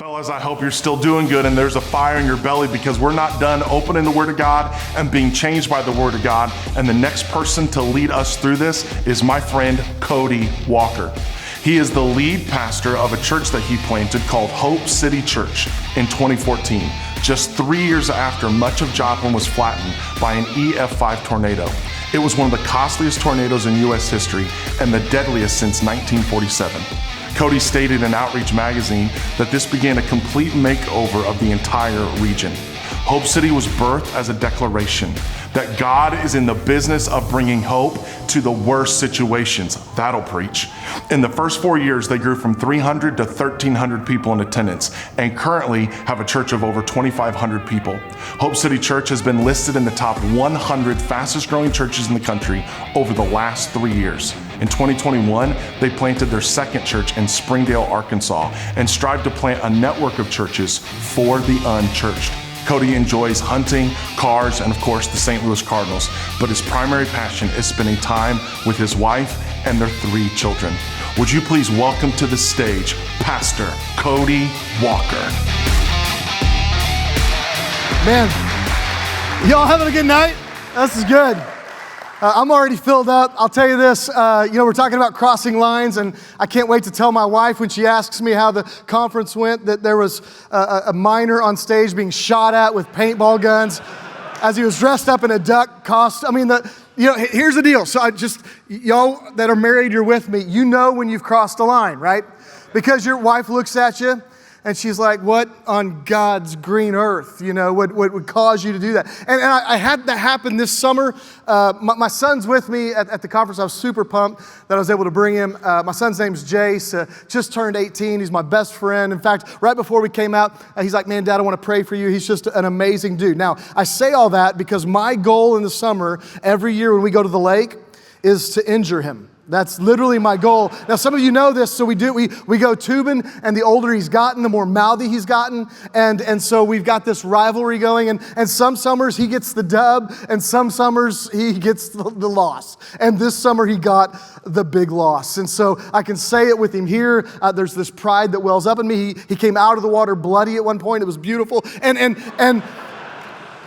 Fellas, I hope you're still doing good and there's a fire in your belly, because we're not done opening the Word of God and being changed by the Word of God. And the next person to lead us through this is my friend, Cody Walker. He is the lead pastor of a church that he planted called Hope City Church in 2014, just 3 years after much of Joplin was flattened by an EF5 tornado. It was one of the costliest tornadoes in U.S. history and the deadliest since 1947. Cody stated in Outreach magazine that this began a complete makeover of the entire region. Hope City was birthed as a declaration that God is in the business of bringing hope to the worst situations. That'll preach. In the first 4 years, they grew from 300 to 1,300 people in attendance and currently have a church of over 2,500 people. Hope City Church has been listed in the top 100 fastest growing churches in the country over the last 3 years. In 2021, they planted their second church in Springdale, Arkansas, and strive to plant a network of churches for the unchurched. Cody enjoys hunting, cars, and of course the St. Louis Cardinals, but his primary passion is spending time with his wife and their 3 children. Would you please welcome to the stage, Pastor Cody Walker. Man, y'all having a good night? This is good. I'm already filled up. I'll tell you this, we're talking about crossing lines, and I can't wait to tell my wife when she asks me how the conference went that there was a miner on stage being shot at with paintball guns as he was dressed up in a duck costume. Here's the deal. So y'all that are married, you're with me. You know when you've crossed a line, right? Because your wife looks at you and she's like, what on God's green earth, would cause you to do that? And I had that happen this summer. My son's with me at the conference. I was super pumped that I was able to bring him. My son's name's Jace, just turned 18. He's my best friend. In fact, right before we came out, he's like, man, Dad, I want to pray for you. He's just an amazing dude. Now, I say all that because my goal in the summer, every year when we go to the lake, is to injure him. That's literally my goal. Now, some of you know this, so we go tubing, and the older he's gotten, the more mouthy he's gotten, and so we've got this rivalry going, and some summers he gets the dub, and some summers he gets the loss. And this summer he got the big loss. And so I can say it with him here. There's this pride that wells up in me. He came out of the water bloody at one point. It was beautiful.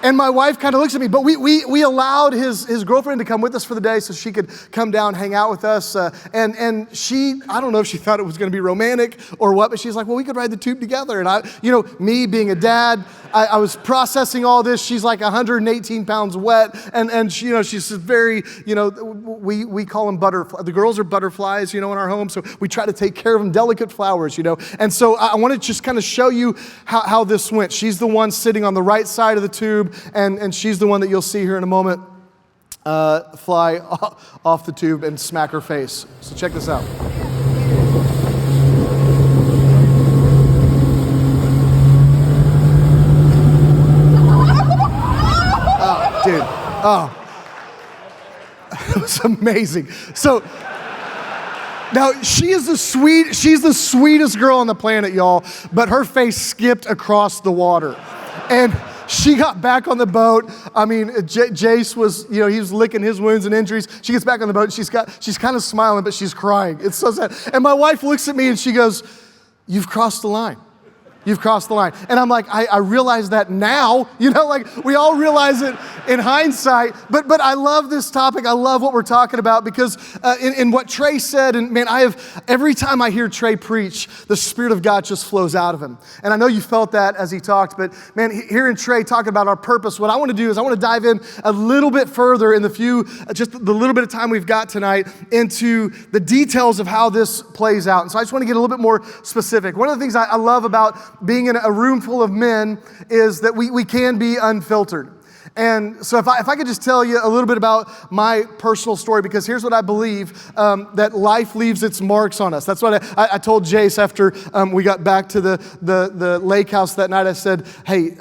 And my wife kind of looks at me, but we allowed his girlfriend to come with us for the day so she could come down, hang out with us. And she, I don't know if she thought it was going to be romantic or what, but she's like, well, we could ride the tube together. And me being a dad, I was processing all this. She's like 118 pounds wet. And she's very, we call them butterflies. The girls are butterflies, in our home. So we try to take care of them, delicate flowers, And so I want to just kind of show you how this went. She's the one sitting on the right side of the tube. And she's the one that you'll see here in a moment fly off the tube and smack her face. So check this out. Oh, dude. Oh. It was amazing. So now she's the sweetest girl on the planet, y'all, but her face skipped across the water. And she got back on the boat. Jace was, he was licking his wounds and injuries. She gets back on the boat and she's kind of smiling, but she's crying. It's so sad. And my wife looks at me and she goes, "You've crossed the line. You've crossed the line." And I'm like, I realize that now, we all realize it in hindsight, but I love this topic. I love what we're talking about because in what Trey said, and man, every time I hear Trey preach, the Spirit of God just flows out of him. And I know you felt that as he talked, but man, hearing Trey talk about our purpose, what I want to do is I want to dive in a little bit further in just the little bit of time we've got tonight into the details of how this plays out. And so I just want to get a little bit more specific. One of the things I love about being in a room full of men is that we can be unfiltered. And so if I could just tell you a little bit about my personal story, because here's what I believe, that life leaves its marks on us. That's what I told Jace after we got back to the lake house that night. I said, hey,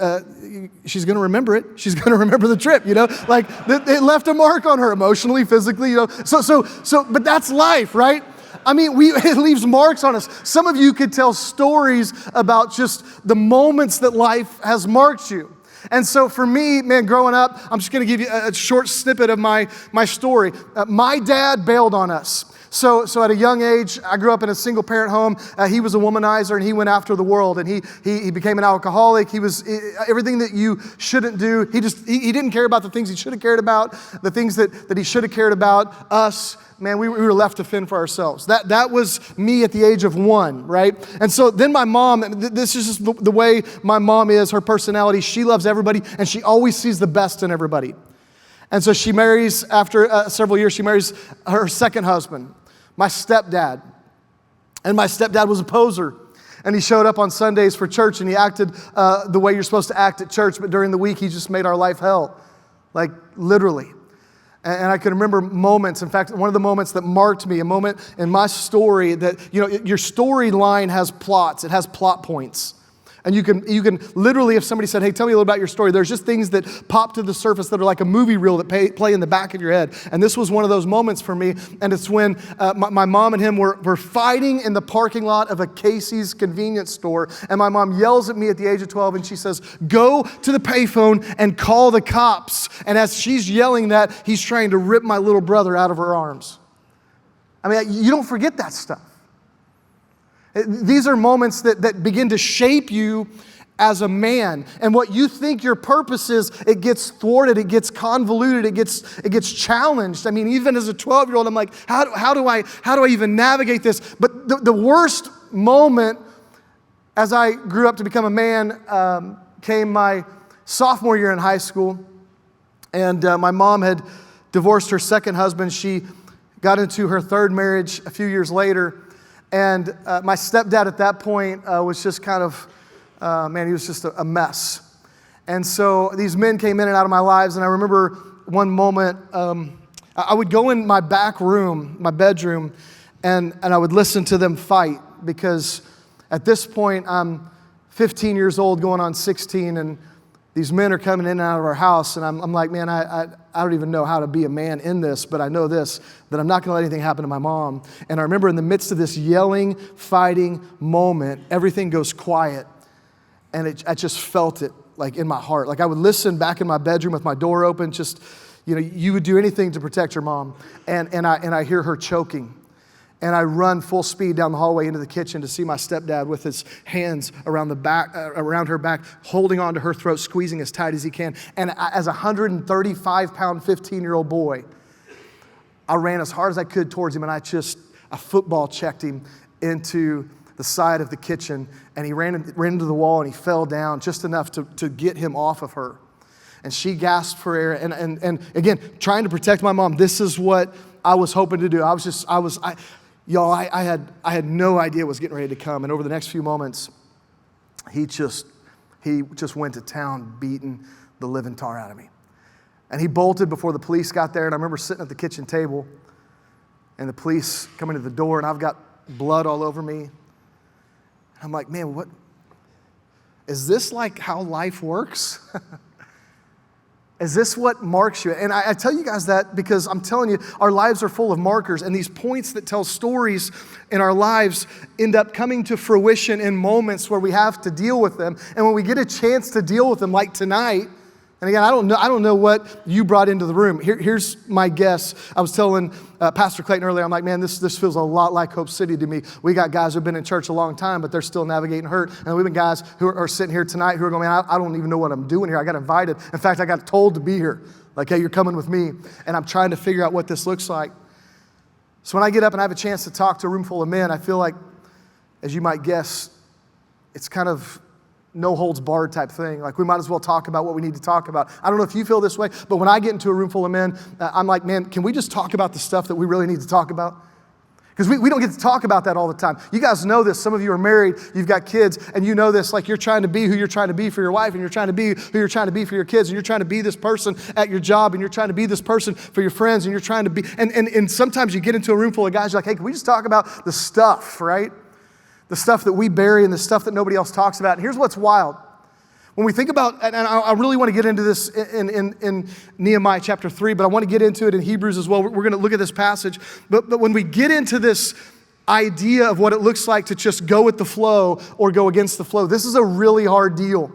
she's going to remember it. She's going to remember the trip, it left a mark on her emotionally, physically, but that's life, right? It leaves marks on us. Some of you could tell stories about just the moments that life has marked you. And so for me, man, growing up, I'm just gonna give you a short snippet of my story. My dad bailed on us. So at a young age, I grew up in a single parent home. He was a womanizer and he went after the world, and he became an alcoholic. He was everything that you shouldn't do. He didn't care about the things he should have cared about, the things that he should have cared about. Us, man, we were left to fend for ourselves. That was me at the age of 1, right? And so then my mom, this is just the way my mom is, her personality. She loves everybody and she always sees the best in everybody. And so she marries, after several years, she marries her second husband, my stepdad. And my stepdad was a poser. And he showed up on Sundays for church and he acted the way you're supposed to act at church, but during the week he just made our life hell, like literally. And I can remember moments, in fact, one of the moments that marked me, a moment in my story that, your storyline has plots, it has plot points. And you can literally, if somebody said, hey, tell me a little about your story, there's just things that pop to the surface that are like a movie reel that play in the back of your head. And this was one of those moments for me. And it's when my mom and him were fighting in the parking lot of a Casey's convenience store. And my mom yells at me at the age of 12 and she says, go to the payphone and call the cops. And as she's yelling that, he's trying to rip my little brother out of her arms. I mean, you don't forget that stuff. These are moments that begin to shape you as a man. And what you think your purpose is, it gets thwarted, it gets convoluted, it gets challenged. I mean, even as a 12-year-old, I'm like, how do I even navigate this? But the worst moment as I grew up to become a man came my sophomore year in high school. And my mom had divorced her second husband. She got into her third marriage a few years later. And my stepdad at that point was just kind of, he was just a mess. And so these men came in and out of my lives, and I remember one moment, I would go in my back room, my bedroom, and I would listen to them fight, because at this point, I'm 15 years old going on 16, and these men are coming in and out of our house, and I'm like, man, I don't even know how to be a man in this, but I know this, that I'm not going to let anything happen to my mom. And I remember in the midst of this yelling, fighting moment, everything goes quiet, and I just felt it, like in my heart. Like I would listen back in my bedroom with my door open, just, you would do anything to protect your mom, and I hear her choking. And I run full speed down the hallway into the kitchen to see my stepdad with his hands around her back, holding onto her throat, squeezing as tight as he can. And as a 135-pound, 15-year-old boy, I ran as hard as I could towards him, and I football checked him into the side of the kitchen, and he ran into the wall, and he fell down just enough to get him off of her. And she gasped for air, and again, trying to protect my mom. This is what I was hoping to do. I had no idea what was getting ready to come. And over the next few moments, he just went to town beating the living tar out of me. And he bolted before the police got there. And I remember sitting at the kitchen table and the police coming to the door, and I've got blood all over me. I'm like, man, what? Is this like how life works? Is this what marks you? And I tell you guys that because I'm telling you, our lives are full of markers, and these points that tell stories in our lives end up coming to fruition in moments where we have to deal with them. And when we get a chance to deal with them, like tonight, and again, I don't know what you brought into the room. Here's my guess. I was telling Pastor Clayton earlier, I'm like, man, this feels a lot like Hope City to me. We got guys who've been in church a long time, but they're still navigating hurt. And we've been guys who are sitting here tonight who are going, man, I don't even know what I'm doing here. I got invited. In fact, I got told to be here. Like, hey, you're coming with me. And I'm trying to figure out what this looks like. So when I get up and I have a chance to talk to a room full of men, I feel like, as you might guess, it's kind of no holds barred type thing. Like, we might as well talk about what we need to talk about. I don't know if you feel this way, but when I get into a room full of men, I'm like, man, can we just talk about the stuff that we really need to talk about? Because we don't get to talk about that all the time. You guys know this. Some of you are married, you've got kids, and you know this. Like, you're trying to be who you're trying to be for your wife, and you're trying to be who you're trying to be for your kids, and you're trying to be this person at your job, and you're trying to be this person for your friends, and you're trying to be, and sometimes you get into a room full of guys, you're like, hey, can we just talk about the stuff, right? The stuff that we bury and the stuff that nobody else talks about. And here's what's wild. When we think about, and I really want to get into this in Nehemiah chapter 3, but I want to get into it in Hebrews as well. We're going to look at this passage. But when we get into this idea of what it looks like to just go with the flow or go against the flow, this is a really hard deal.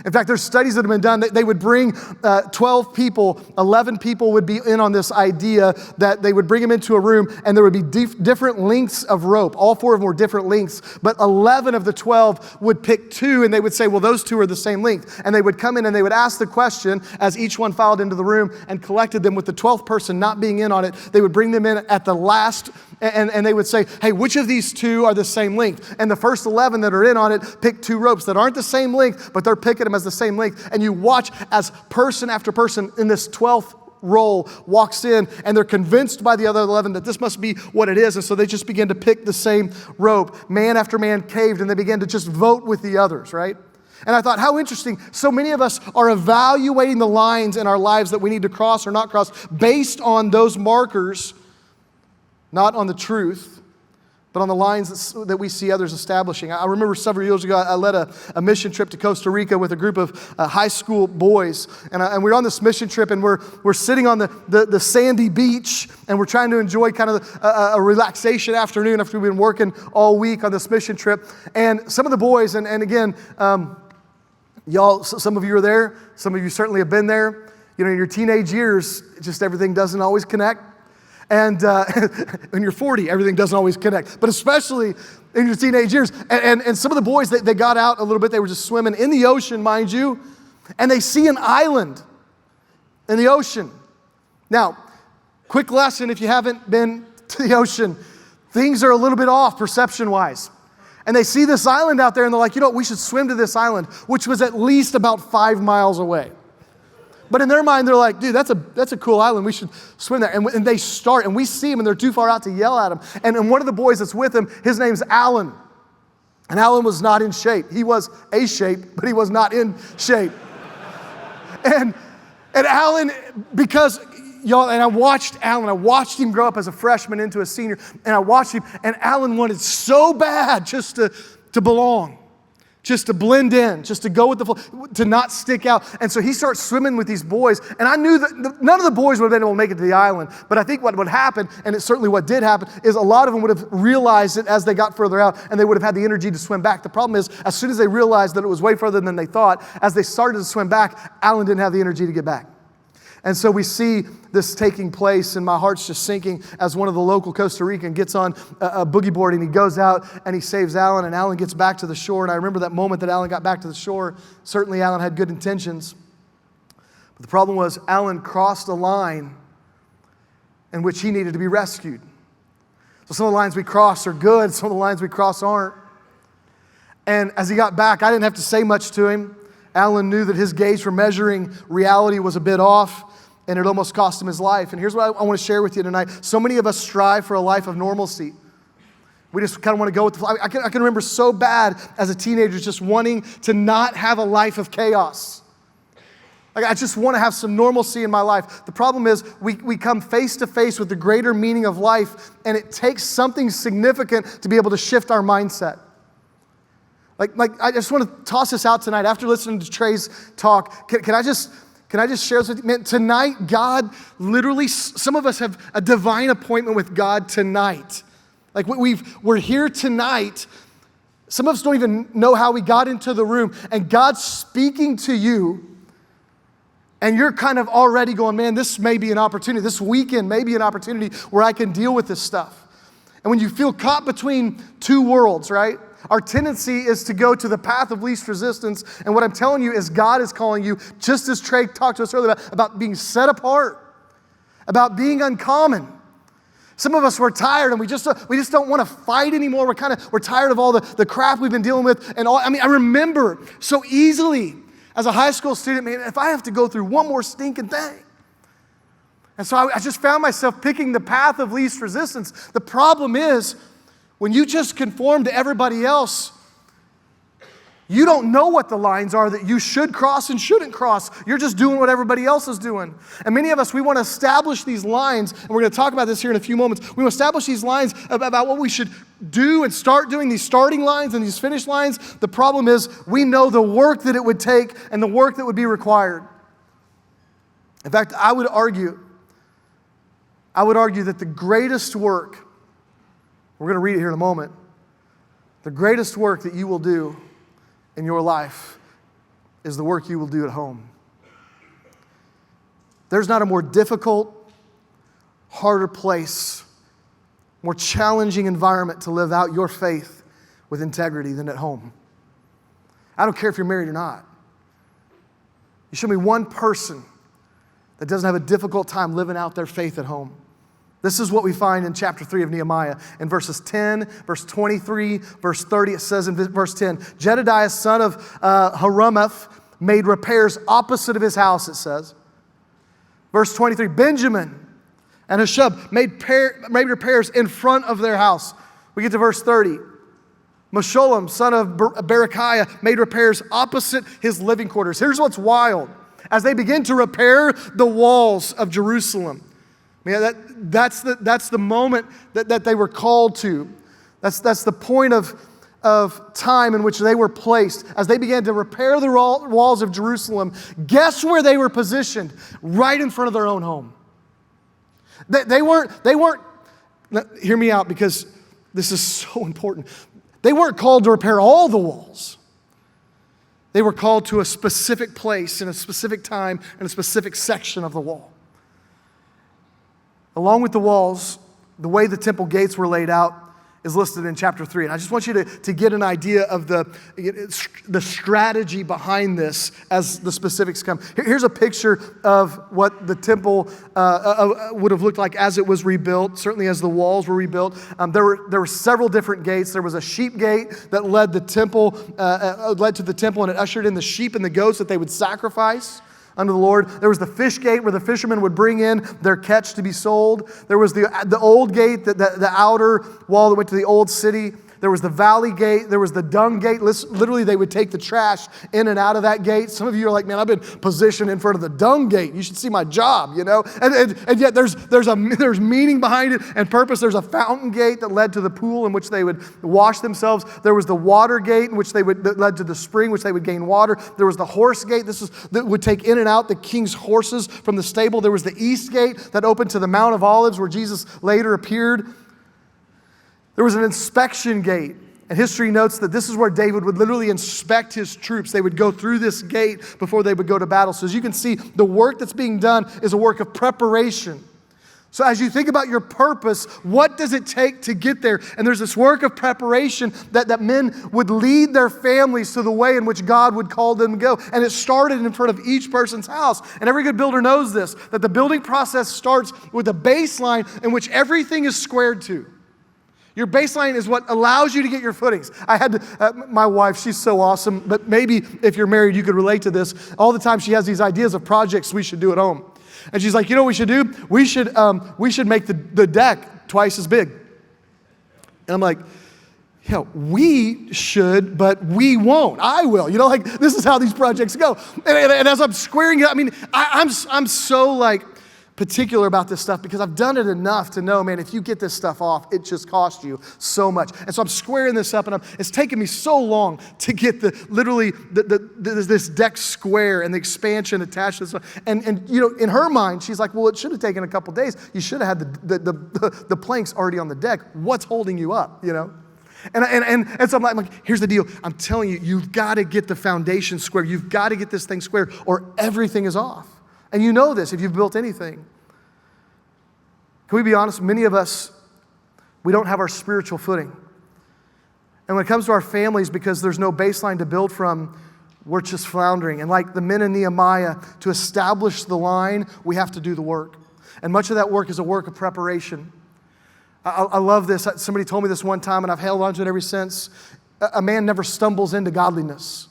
In fact, there's studies that have been done that they would bring 12 people, 11 people would be in on this idea that they would bring them into a room and there would be different lengths of rope. All 4 of them were different lengths, but 11 of the 12 would pick 2 and they would say, well, those 2 are the same length. And they would come in and they would ask the question as each one filed into the room and collected them with the 12th person not being in on it. They would bring them in at the last and they would say, hey, which of these 2 are the same length? And the first 11 that are in on it pick 2 ropes that aren't the same length, but they're picking them as the same length. And you watch as person after person in this 12th roll walks in and they're convinced by the other 11 that this must be what it is. And so they just begin to pick the same rope. Man after man caved and they began to just vote with the others, right? And I thought, how interesting. So many of us are evaluating the lines in our lives that we need to cross or not cross based on those markers, not on the truth, but on the lines that we see others establishing. I remember several years ago, I led a mission trip to Costa Rica with a group of high school boys. And we were on this mission trip and we're sitting on the sandy beach and we're trying to enjoy kind of a relaxation afternoon after we've been working all week on this mission trip. And some of the boys, and again, y'all, some of you are there. Some of you certainly have been there. You know, in your teenage years, just everything doesn't always connect. And when you're 40, everything doesn't always connect, but especially in your teenage years. And some of the boys, they got out a little bit. They were just swimming in the ocean, mind you, and they see an island in the ocean. Now, quick lesson if you haven't been to the ocean, things are a little bit off perception-wise. And they see this island out there, and they're like, you know what, we should swim to this island, which was at least about 5 miles away. But in their mind, they're like, dude, that's a cool island. We should swim there. And they start, and we see them, and they're too far out to yell at them. And one of the boys that's with him, his name's Alan. And Alan was not in shape. He was a shape, but he was not in shape. And Alan, because, y'all, and I watched him grow up as a freshman into a senior, and I watched him, and Alan wanted so bad just to belong. Just to blend in, just to go with the flow, to not stick out. And so he starts swimming with these boys. And I knew that none of the boys would have been able to make it to the island. But I think what would happen, and it's certainly what did happen, is a lot of them would have realized it as they got further out, and they would have had the energy to swim back. The problem is, as soon as they realized that it was way further than they thought, as they started to swim back, Alan didn't have the energy to get back. And so we see this taking place, and my heart's just sinking as one of the local Costa Rican gets on a boogie board, and he goes out and he saves Alan, and Alan gets back to the shore. And I remember that moment that Alan got back to the shore. Certainly Alan had good intentions. But the problem was Alan crossed a line in which he needed to be rescued. So some of the lines we cross are good, some of the lines we cross aren't. And as he got back, I didn't have to say much to him. Alan knew that his gauge for measuring reality was a bit off, and it almost cost him his life. And here's what I want to share with you tonight. So many of us strive for a life of normalcy. We just kind of want to go with the flow. I can remember so bad as a teenager just wanting to not have a life of chaos. Like, I just want to have some normalcy in my life. The problem is we come face to face with the greater meaning of life, and it takes something significant to be able to shift our mindset. Like I just want to toss this out tonight. After listening to Trey's talk, can I just share this with you? Man, tonight, God literally, some of us have a divine appointment with God tonight. Like we're here tonight. Some of us don't even know how we got into the room, and God's speaking to you, and you're kind of already going, man, this may be an opportunity. This weekend may be an opportunity where I can deal with this stuff. And when you feel caught between two worlds, right? Our tendency is to go to the path of least resistance. And what I'm telling you is God is calling you, just as Trey talked to us earlier about being set apart, about being uncommon. Some of us were tired and we just don't want to fight anymore. We're tired of all the crap we've been dealing with. And all. I mean, I remember so easily as a high school student, man, if I have to go through one more stinking thing. And so I just found myself picking the path of least resistance. The problem is, when you just conform to everybody else, you don't know what the lines are that you should cross and shouldn't cross. You're just doing what everybody else is doing. And many of us, we want to establish these lines, and we're going to talk about this here in a few moments. We want to establish these lines about what we should do and start doing, these starting lines and these finish lines. The problem is, we know the work that it would take and the work that would be required. In fact, I would argue that the greatest work, we're going to read it here in a moment, the greatest work that you will do in your life is the work you will do at home. There's not a more difficult, harder place, more challenging environment to live out your faith with integrity than at home. I don't care if you're married or not. You show me one person that doesn't have a difficult time living out their faith at home. This is what we find in chapter 3 of Nehemiah. In verses 10, verse 23, verse 30, it says in verse 10, Jedediah, son of Harumaph, made repairs opposite of his house, it says. Verse 23, Benjamin and Hashub made repairs in front of their house. We get to verse 30. Meshullam, son of Berechiah, made repairs opposite his living quarters. Here's what's wild. As they begin to repair the walls of Jerusalem, that's the moment that they were called to. That's the point of time in which they were placed. As they began to repair the walls of Jerusalem, guess where they were positioned? Right in front of their own home. They weren't, hear me out because this is so important. They weren't called to repair all the walls. They were called to a specific place in a specific time and a specific section of the wall. Along with the walls, the way the temple gates were laid out is listed in chapter 3. And I just want you to get an idea of the strategy behind this as the specifics come. Here's a picture of what the temple would have looked like as it was rebuilt, certainly as the walls were rebuilt. There were several different gates. There was a sheep gate that led to the temple, and it ushered in the sheep and the goats that they would sacrifice unto the Lord. There was the fish gate where the fishermen would bring in their catch to be sold. There was the old gate, the outer wall that went to the old city. There was the valley gate. There was the dung gate. Literally, they would take the trash in and out of that gate. Some of you are like, man, I've been positioned in front of the dung gate. You should see my job, you know? And yet there's meaning behind it and purpose. There's a fountain gate that led to the pool in which they would wash themselves. There was the water gate in which that led to the spring, which they would gain water. There was the horse gate. That would take in and out the king's horses from the stable. There was the east gate that opened to the Mount of Olives where Jesus later appeared. There was an inspection gate, and history notes that this is where David would literally inspect his troops. They would go through this gate before they would go to battle. So as you can see, the work that's being done is a work of preparation. So as you think about your purpose, what does it take to get there? And there's this work of preparation that men would lead their families to the way in which God would call them to go. And it started in front of each person's house. And every good builder knows this, that the building process starts with a baseline in which everything is squared to. Your baseline is what allows you to get your footings. I had to, my wife, she's so awesome, but maybe if you're married, you could relate to this. All the time she has these ideas of projects we should do at home. And she's like, you know what we should do? We should make the deck twice as big. And I'm like, yeah, we should, but we won't. I will. You know, like this is how these projects go. And as I'm squaring it, I mean, I'm so like, particular about this stuff because I've done it enough to know, man, if you get this stuff off, it just costs you so much. And so I'm squaring this up, and it's taken me so long to get this deck square and the expansion attached to this. And you know, in her mind, she's like, well, it should have taken a couple days. You should have had the planks already on the deck. What's holding you up, you know? And so I'm like, here's the deal. I'm telling you, you've got to get the foundation square. You've got to get this thing square or everything is off. And you know this if you've built anything. Can we be honest? Many of us, we don't have our spiritual footing. And when it comes to our families, because there's no baseline to build from, we're just floundering. And like the men in Nehemiah, to establish the line, we have to do the work. And much of that work is a work of preparation. I love this. Somebody told me this one time, and I've held on to it ever since. A man never stumbles into godliness.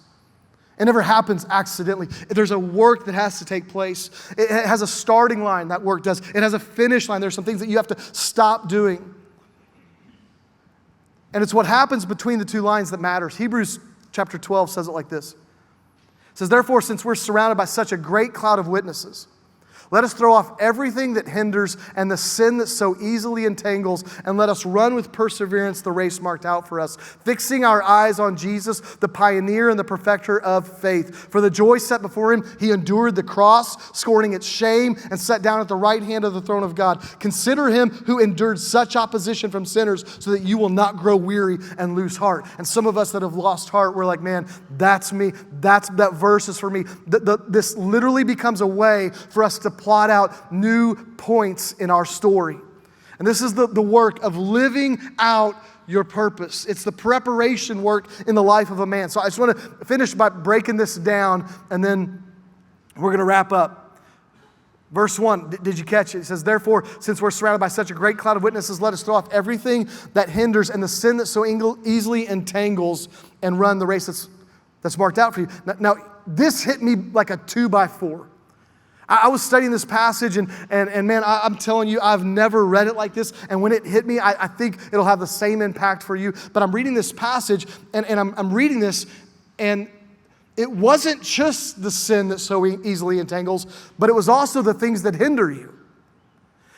It never happens accidentally. There's a work that has to take place. It has a starting line, that work does. It has a finish line. There's some things that you have to stop doing. And it's what happens between the two lines that matters. Hebrews chapter 12 says it like this. It says, therefore, since we're surrounded by such a great cloud of witnesses, Let us throw off everything that hinders and the sin that so easily entangles, and let us run with perseverance the race marked out for us, fixing our eyes on Jesus, the pioneer and the perfecter of faith. For the joy set before him, he endured the cross, scorning its shame, and sat down at the right hand of the throne of God. Consider him who endured such opposition from sinners, so that you will not grow weary and lose heart. And some of us that have lost heart, we're like, man, that's me. That verse is for me. This literally becomes a way for us to plot out new points in our story. And this is the work of living out your purpose. It's the preparation work in the life of a man. So I just want to finish by breaking this down, and then we're going to wrap up. Verse 1, did you catch it? It says, therefore, since we're surrounded by such a great cloud of witnesses, let us throw off everything that hinders and the sin that so easily entangles, and run the race that's marked out for you. Now, this hit me like a 2x4. I was studying this passage, and man, I'm telling you, I've never read it like this. And when it hit me, I think it'll have the same impact for you. But I'm reading this passage, and I'm reading this, and it wasn't just the sin that so easily entangles, but it was also the things that hinder you.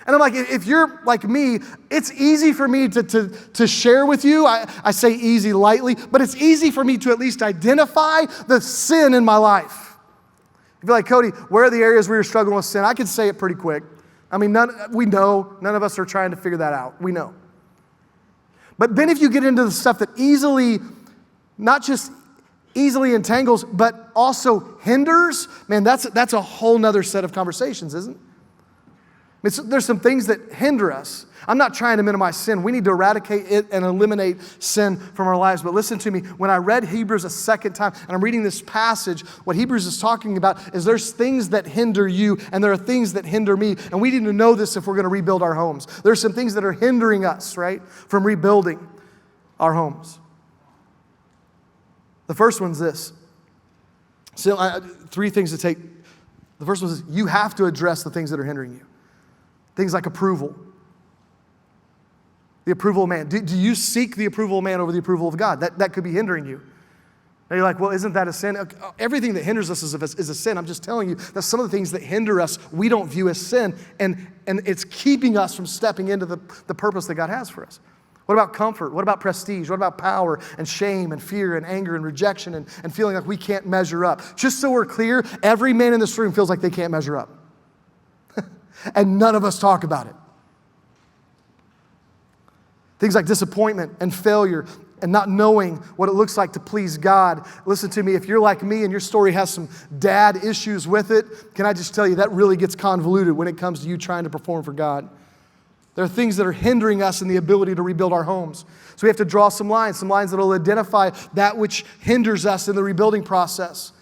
And I'm like, if you're like me, it's easy for me to share with you. I say easy lightly, but it's easy for me to at least identify the sin in my life. If you're like, Cody, where are the areas where you're struggling with sin? I can say it pretty quick. I mean, we know. None of us are trying to figure that out. We know. But then if you get into the stuff that easily, not just easily entangles, but also hinders, man, that's a whole nother set of conversations, isn't it? There's some things that hinder us. I'm not trying to minimize sin. We need to eradicate it and eliminate sin from our lives. But listen to me, when I read Hebrews a second time, and I'm reading this passage, what Hebrews is talking about is there's things that hinder you, and there are things that hinder me. And we need to know this if we're going to rebuild our homes. There's some things that are hindering us, right, from rebuilding our homes. The first one's this. So, 3 things to take. The first one is you have to address the things that are hindering you. Things like approval. The approval of man. Do you seek the approval of man over the approval of God? That could be hindering you. Now you're like, well, isn't that a sin? Everything that hinders us is a sin. I'm just telling you that some of the things that hinder us, we don't view as sin, and it's keeping us from stepping into the purpose that God has for us. What about comfort? What about prestige? What about power and shame and fear and anger and rejection and feeling like we can't measure up? Just so we're clear, every man in this room feels like they can't measure up. And none of us talk about it. Things like disappointment and failure and not knowing what it looks like to please God. Listen to me, if you're like me and your story has some dad issues with it, can I just tell you that really gets convoluted when it comes to you trying to perform for God. There are things that are hindering us in the ability to rebuild our homes. So we have to draw some lines that will identify that which hinders us in the rebuilding process.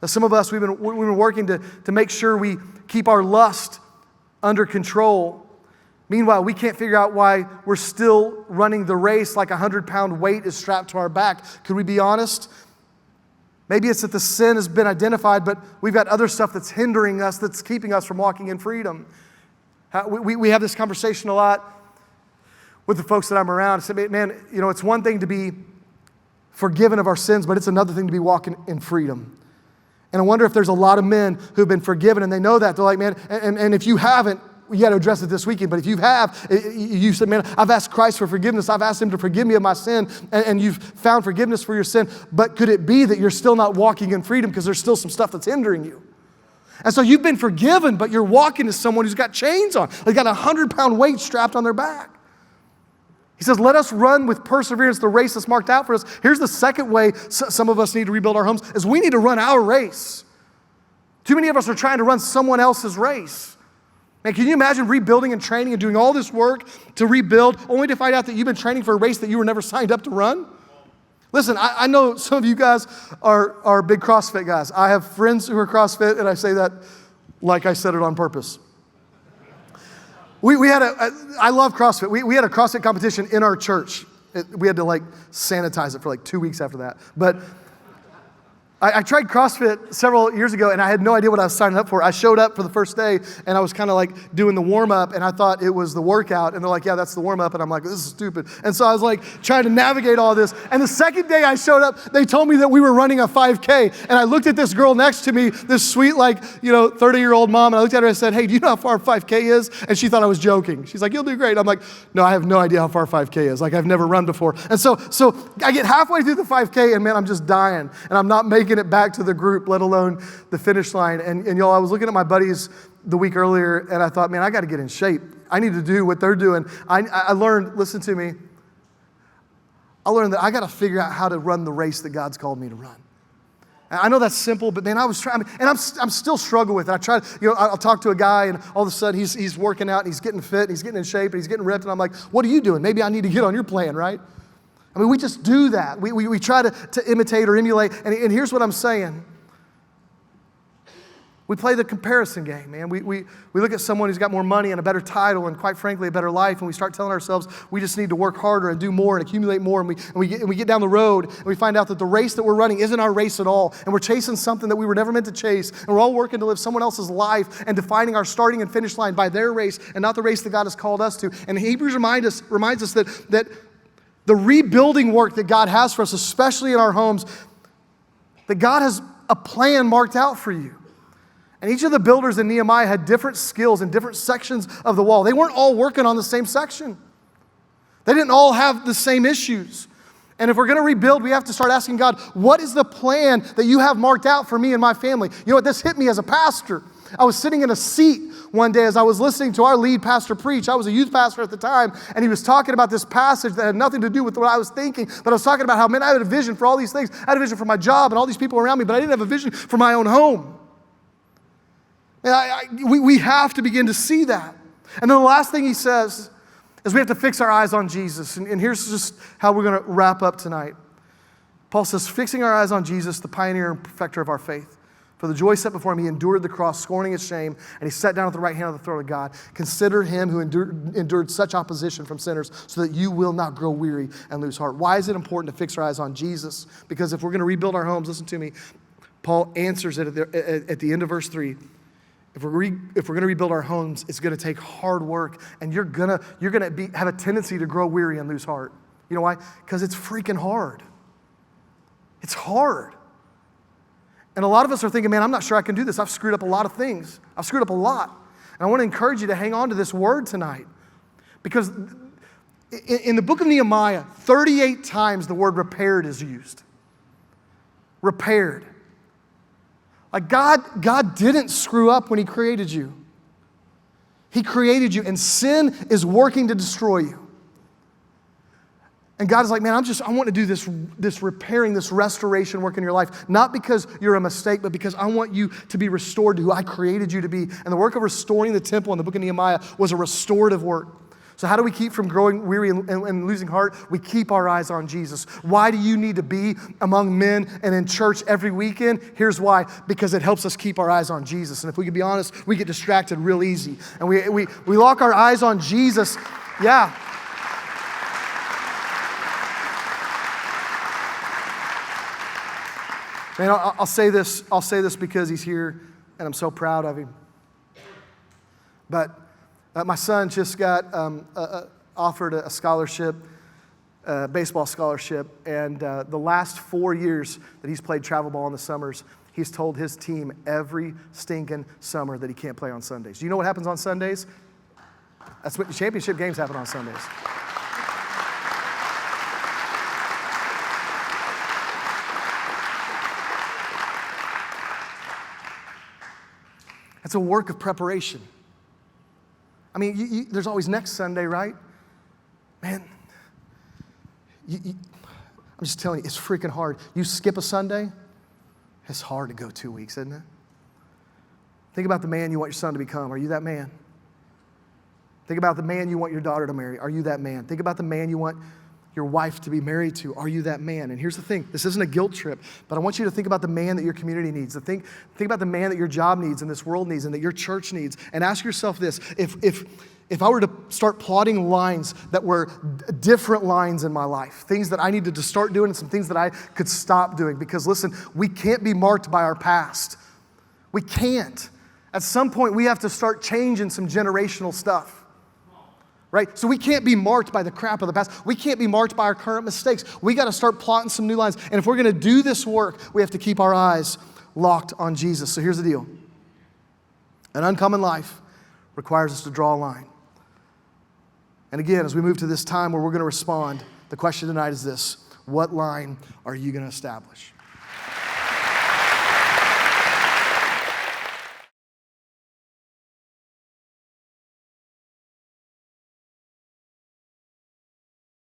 Now, some of us, we've been working to make sure we keep our lust under control. Meanwhile, we can't figure out why we're still running the race like a 100-pound weight is strapped to our back. Could we be honest? Maybe it's that the sin has been identified, but we've got other stuff that's hindering us, that's keeping us from walking in freedom. We have this conversation a lot with the folks that I'm around. I say, man, it's one thing to be forgiven of our sins, but it's another thing to be walking in freedom. And I wonder if there's a lot of men who've been forgiven and they know that. They're like, man, and if you haven't, you got to address it this weekend. But if you have, you said, man, I've asked Christ for forgiveness. I've asked him to forgive me of my sin, and you've found forgiveness for your sin. But could it be that you're still not walking in freedom because there's still some stuff that's hindering you? And so you've been forgiven, but you're walking as someone who's got chains on. They've got a 100-pound weight strapped on their back. He says, let us run with perseverance the race that's marked out for us. Here's the second way some of us need to rebuild our homes, is we need to run our race. Too many of us are trying to run someone else's race. Man, can you imagine rebuilding and training and doing all this work to rebuild, only to find out that you've been training for a race that you were never signed up to run? Listen, I know some of you guys are big CrossFit guys. I have friends who are CrossFit, and I say that like I said it on purpose. I love CrossFit. We had a CrossFit competition in our church. We had to sanitize it for 2 weeks after that. But I tried CrossFit several years ago, and I had no idea what I was signing up for. I showed up for the first day, and I was kind of like doing the warm-up, and I thought it was the workout. And they're like, yeah, that's the warm-up. And I'm like, this is stupid. And so I was like trying to navigate all this. And the second day I showed up, they told me that we were running a 5K. And I looked at this girl next to me, this sweet, 30-year-old mom, and I looked at her and I said, hey, do you know how far 5K is? And she thought I was joking. She's like, you'll do great. I'm like, no, I have no idea how far 5K is. Like, I've never run before. And so I get halfway through the 5K, and man, I'm just dying. And I'm not making it back to the group, let alone the finish line. And y'all, I was looking at my buddies the week earlier, and I thought, man, I got to get in shape. I need to do what they're doing. I learned, listen to me, I learned that I got to figure out how to run the race that God's called me to run. And I know that's simple, but man, I was trying, and I'm still struggling with it. I try to, I'll talk to a guy, and all of a sudden he's working out, and he's getting fit, and he's getting in shape, and he's getting ripped, and I'm like, what are you doing? Maybe I need to get on your plan, right? I mean, we just do that. We try to imitate or emulate, and here's what I'm saying. We play the comparison game, man. We look at someone who's got more money and a better title and, quite frankly, a better life, and we start telling ourselves we just need to work harder and do more and accumulate more, and we get down the road, and we find out that the race that we're running isn't our race at all, and we're chasing something that we were never meant to chase, and we're all working to live someone else's life and defining our starting and finish line by their race and not the race that God has called us to. And Hebrews reminds us that the rebuilding work that God has for us, especially in our homes, that God has a plan marked out for you. And each of the builders in Nehemiah had different skills in different sections of the wall. They weren't all working on the same section. They didn't all have the same issues. And if we're going to rebuild, we have to start asking God, what is the plan that you have marked out for me and my family? You know what? This hit me as a pastor. I was sitting in a seat one day as I was listening to our lead pastor preach. I was a youth pastor at the time, and he was talking about this passage that had nothing to do with what I was thinking, but I was talking about how, man, I had a vision for all these things. I had a vision for my job and all these people around me, but I didn't have a vision for my own home. And we have to begin to see that. And then the last thing he says is we have to fix our eyes on Jesus. And here's just how we're going to wrap up tonight. Paul says, fixing our eyes on Jesus, the pioneer and perfecter of our faith. For the joy set before him, he endured the cross, scorning its shame, and he sat down at the right hand of the throne of God. Consider him who endured such opposition from sinners so that you will not grow weary and lose heart. Why is it important to fix our eyes on Jesus? Because if we're going to rebuild our homes, listen to me, Paul answers it at the end of verse 3. If we're going to rebuild our homes, it's going to take hard work, and you're going to have a tendency to grow weary and lose heart. You know why? Because it's freaking hard. It's hard. And a lot of us are thinking, man, I'm not sure I can do this. I've screwed up a lot of things. I've screwed up a lot. And I want to encourage you to hang on to this word tonight. Because in the book of Nehemiah, 38 times the word repaired is used. Repaired. Like God didn't screw up when he created you. He created you, and sin is working to destroy you. And God is like, man, I want to do this repairing, this restoration work in your life, not because you're a mistake, but because I want you to be restored to who I created you to be. And the work of restoring the temple in the book of Nehemiah was a restorative work. So how do we keep from growing weary and losing heart? We keep our eyes on Jesus. Why do you need to be among men and in church every weekend? Here's why. Because it helps us keep our eyes on Jesus. And if we can be honest, we get distracted real easy. And we lock our eyes on Jesus. Yeah. Man, I'll say this because he's here, and I'm so proud of him. But my son just got offered a scholarship, a baseball scholarship, and the last 4 years that he's played travel ball in the summers, he's told his team every stinking summer that he can't play on Sundays. Do you know what happens on Sundays? That's what the championship games happen on Sundays. It's a work of preparation. I mean, there's always next Sunday, right? Man, I'm just telling you, it's freaking hard. You skip a Sunday, it's hard to go 2 weeks, isn't it? Think about the man you want your son to become. Are you that man? Think about the man you want your daughter to marry. Are you that man? Think about the man you want your wife to be married to? Are you that man? And here's the thing, this isn't a guilt trip, but I want you to think about the man that your community needs. Think about the man that your job needs and this world needs and that your church needs. And ask yourself this, if I were to start plotting lines that were different lines in my life, things that I needed to start doing and some things that I could stop doing, because listen, we can't be marked by our past. We can't. At some point, we have to start changing some generational stuff. Right? So we can't be marked by the crap of the past. We can't be marked by our current mistakes. We got to start plotting some new lines. And if we're going to do this work, we have to keep our eyes locked on Jesus. So here's the deal. An uncommon life requires us to draw a line. And again, as we move to this time where we're going to respond, the question tonight is this: what line are you going to establish?